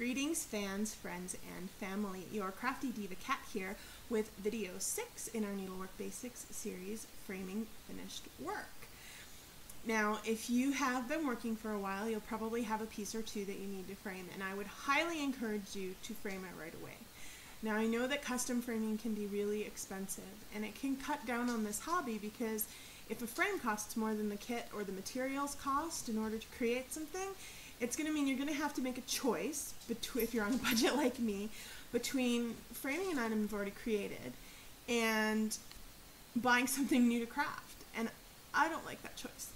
Greetings fans, friends, and family. Your Crafty Diva Cat here with video 6 in our Needlework Basics series, Framing Finished Work. Now, if you have been working for a while, you'll probably have a piece or two that you need to frame, and I would highly encourage you to frame it right away. Now, I know that custom framing can be really expensive, and it can cut down on this hobby because if a frame costs more than the kit or the materials cost in order to create something, it's going to mean you're going to have to make a choice, if you're on a budget like me, between framing an item you've already created and buying something new to craft. And I don't like that choice.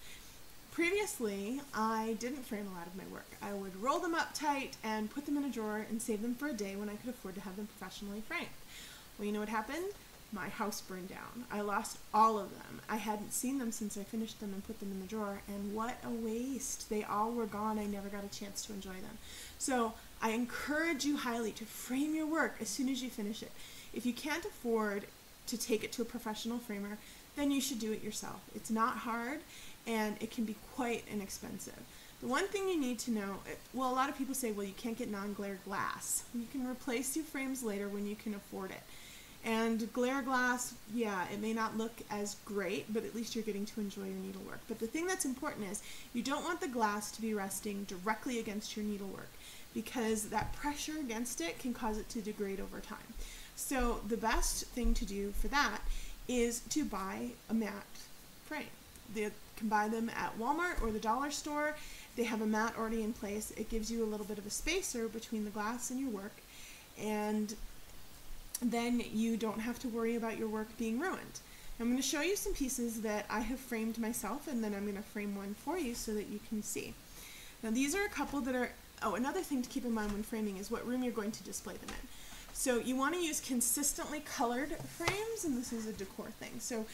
Previously, I didn't frame a lot of my work. I would roll them up tight and put them in a drawer and save them for a day when I could afford to have them professionally framed. Well, you know what happened? My house burned down. I lost all of them. I hadn't seen them since I finished them and put them in the drawer, and what a waste. They all were gone. I never got a chance to enjoy them. So I encourage you highly to frame your work as soon as you finish it. If you can't afford to take it to a professional framer, then you should do it yourself. It's not hard, and it can be quite inexpensive. The one thing you need to know, well, a lot of people say, well, you can't get non-glare glass. You can replace your frames later when you can afford it. And glare glass, yeah, it may not look as great, but at least you're getting to enjoy your needlework. But the thing that's important is you don't want the glass to be resting directly against your needlework, because that pressure against it can cause it to degrade over time. So the best thing to do for that is to buy a matte frame. You can buy them at Walmart or the dollar store. They have a mat already in place. It gives you a little bit of a spacer between the glass and your work, and then you don't have to worry about your work being ruined. I'm going to show you some pieces that I have framed myself, and then I'm going to frame one for you so that you can see. Now these are a couple that are, another thing to keep in mind when framing is what room you're going to display them in. So you want to use consistently colored frames, and this is a decor thing. So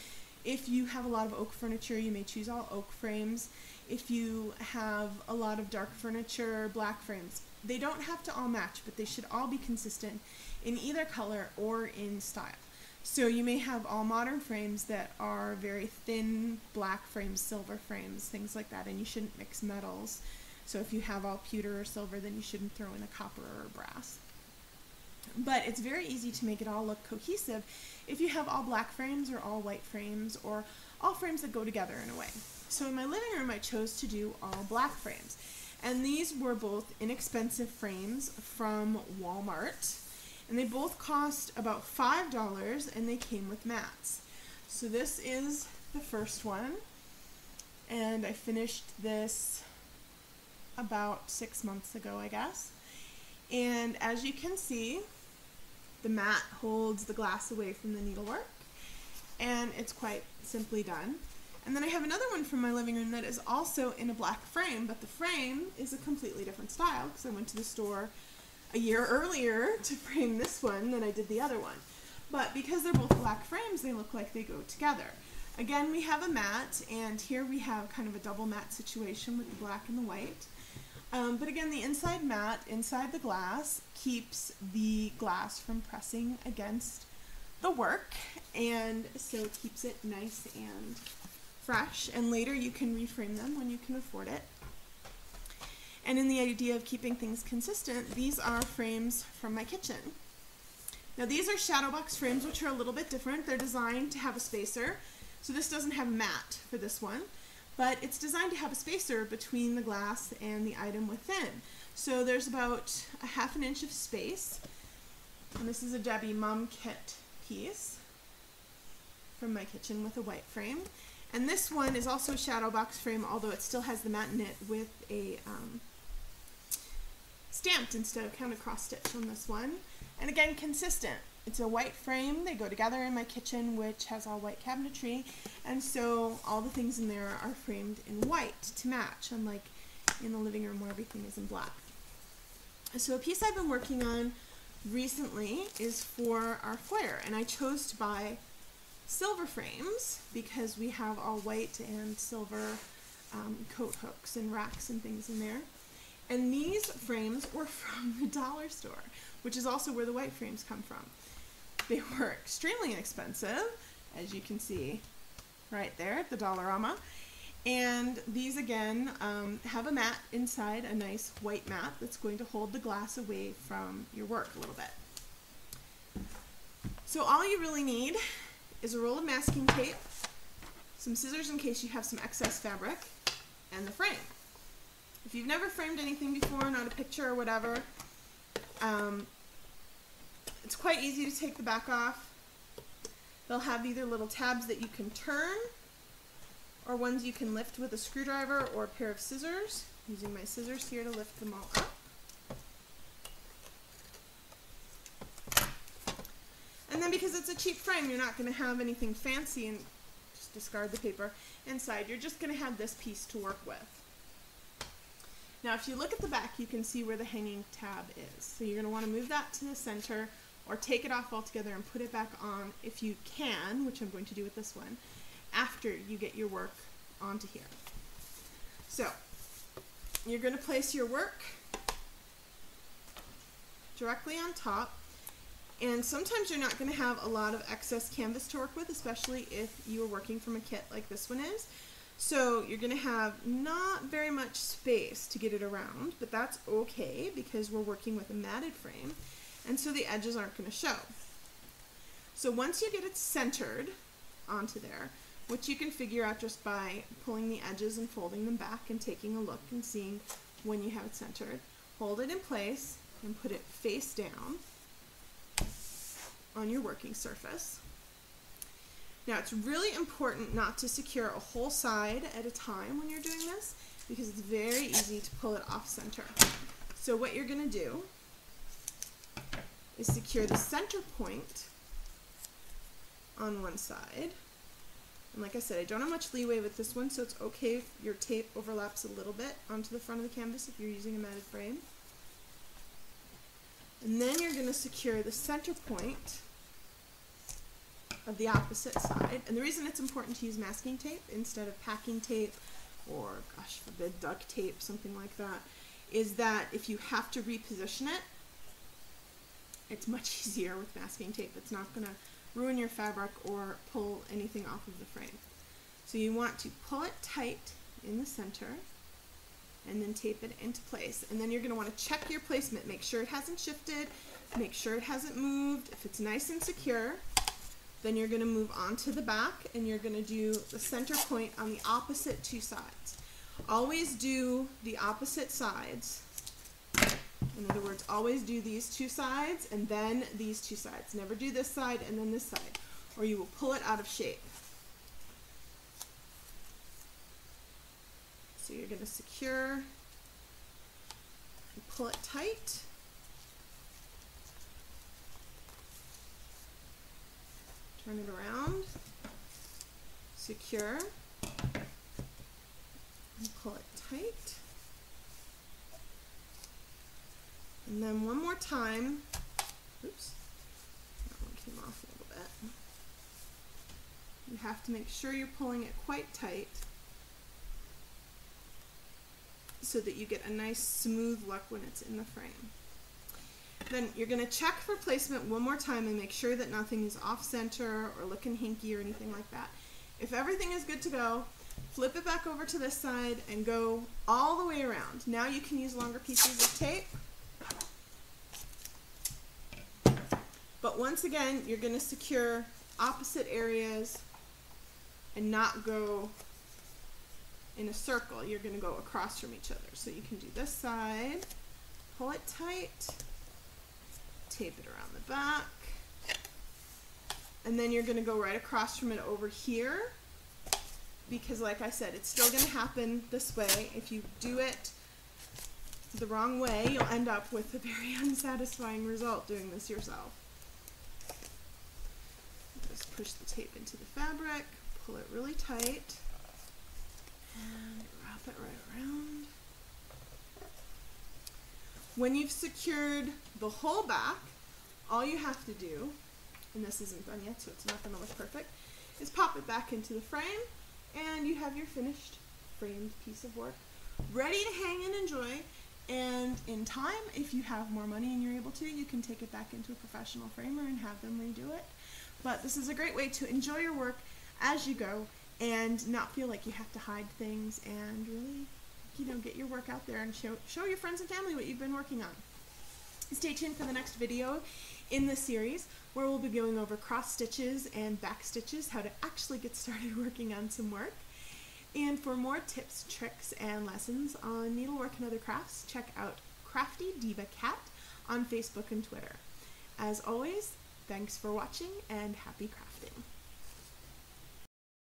if you have a lot of oak furniture, you may choose all oak frames. If you have a lot of dark furniture, black frames. They don't have to all match, but they should all be consistent in either color or in style. So you may have all modern frames that are very thin black frames, silver frames, things like that, and you shouldn't mix metals. So if you have all pewter or silver, then you shouldn't throw in a copper or a brass. But it's very easy to make it all look cohesive if you have all black frames or all white frames or all frames that go together in a way. So in my living room, I chose to do all black frames. And these were both inexpensive frames from Walmart. And they both cost about $5, and they came with mats. So this is the first one. And I finished this about 6 months ago, I guess. And as you can see, the mat holds the glass away from the needlework. And it's quite simply done. And then I have another one from my living room that is also in a black frame, but the frame is a completely different style because I went to the store a year earlier to frame this one than I did the other one. But because they're both black frames, they look like they go together. Again, we have a mat, and here we have kind of a double mat situation with the black and the white. But again, the inside mat, inside the glass, keeps the glass from pressing against the work, and so it keeps it nice and fresh, and later you can reframe them when you can afford it. And in the idea of keeping things consistent, these are frames from my kitchen. Now these are shadow box frames, which are a little bit different. They're designed to have a spacer. So this doesn't have a mat for this one, but it's designed to have a spacer between the glass and the item within. So there's about a ½ inch of space. And this is a Debbie Mum Kit piece from my kitchen with a white frame. And this one is also a shadow box frame, although it still has the mat in it with a stamped instead of counter cross stitch on this one. And again, consistent. It's a white frame. They go together in my kitchen, which has all white cabinetry. And so all the things in there are framed in white to match, unlike in the living room where everything is in black. So a piece I've been working on recently is for our foyer, and I chose to buy silver frames because we have all white and silver coat hooks and racks and things in there. And these frames were from the dollar store, which is also where the white frames come from. They were extremely inexpensive, as you can see right there at the Dollarama. And these again have a mat inside, a nice white mat that's going to hold the glass away from your work a little bit. So all you really need is a roll of masking tape, some scissors in case you have some excess fabric, and the frame. If you've never framed anything before, not a picture or whatever, it's quite easy to take the back off. They'll have either little tabs that you can turn or ones you can lift with a screwdriver or a pair of scissors. I'm using my scissors here to lift them all up. And then because it's a cheap frame, you're not going to have anything fancy, and just discard the paper inside. You're just going to have this piece to work with. Now if you look at the back, you can see where the hanging tab is. So you're going to want to move that to the center or take it off altogether and put it back on if you can, which I'm going to do with this one, after you get your work onto here. So you're going to place your work directly on top, and sometimes you're not going to have a lot of excess canvas to work with, especially if you are working from a kit like this one is. So you're going to have not very much space to get it around, but that's okay because we're working with a matted frame, and so the edges aren't going to show. So once you get it centered onto there, which you can figure out just by pulling the edges and folding them back and taking a look and seeing when you have it centered, hold it in place and put it face down on your working surface. Now it's really important not to secure a whole side at a time when you're doing this, because it's very easy to pull it off center. So what you're going to do is secure the center point on one side. And like I said, I don't have much leeway with this one, so it's okay if your tape overlaps a little bit onto the front of the canvas if you're using a matted frame. And then you're going to secure the center point of the opposite side. And the reason it's important to use masking tape instead of packing tape or, gosh forbid, duct tape, something like that, is that if you have to reposition it, it's much easier with masking tape. It's not going to ruin your fabric or pull anything off of the frame. So you want to pull it tight in the center and then tape it into place. And then you're going to want to check your placement. Make sure it hasn't shifted. Make sure it hasn't moved. If it's nice and secure, then you're going to move on to the back and you're going to do the center point on the opposite two sides. Always do the opposite sides. In other words, always do these two sides and then these two sides. Never do this side and then this side, or you will pull it out of shape. So you're going to secure and pull it tight. Turn it around, secure, and pull it tight. And then one more time, oops, that one came off a little bit. You have to make sure you're pulling it quite tight so that you get a nice smooth look when it's in the frame. Then you're going to check for placement one more time and make sure that nothing is off center or looking hinky or anything like that. If everything is good to go, flip it back over to this side and go all the way around. Now you can use longer pieces of tape. But once again, you're going to secure opposite areas and not go in a circle. You're going to go across from each other. So you can do this side, pull it tight, tape it around the back, and then you're going to go right across from it over here, because like I said, it's still going to happen this way. If you do it the wrong way, you'll end up with a very unsatisfying result doing this yourself. Just push the tape into the fabric, pull it really tight, and wrap it right around. When you've secured the whole back, all you have to do, and this isn't done yet so it's not going to look perfect, is pop it back into the frame and you have your finished framed piece of work ready to hang and enjoy. And in time, if you have more money and you're able to, you can take it back into a professional framer and have them redo it. But this is a great way to enjoy your work as you go and not feel like you have to hide things, and really, get your work out there and show your friends and family what you've been working on. Stay tuned for the next video in this series, where we'll be going over cross stitches and back stitches, how to actually get started working on some work. And for more tips, tricks, and lessons on needlework and other crafts, check out Crafty Diva Cat on Facebook and Twitter. As always, thanks for watching and happy crafting.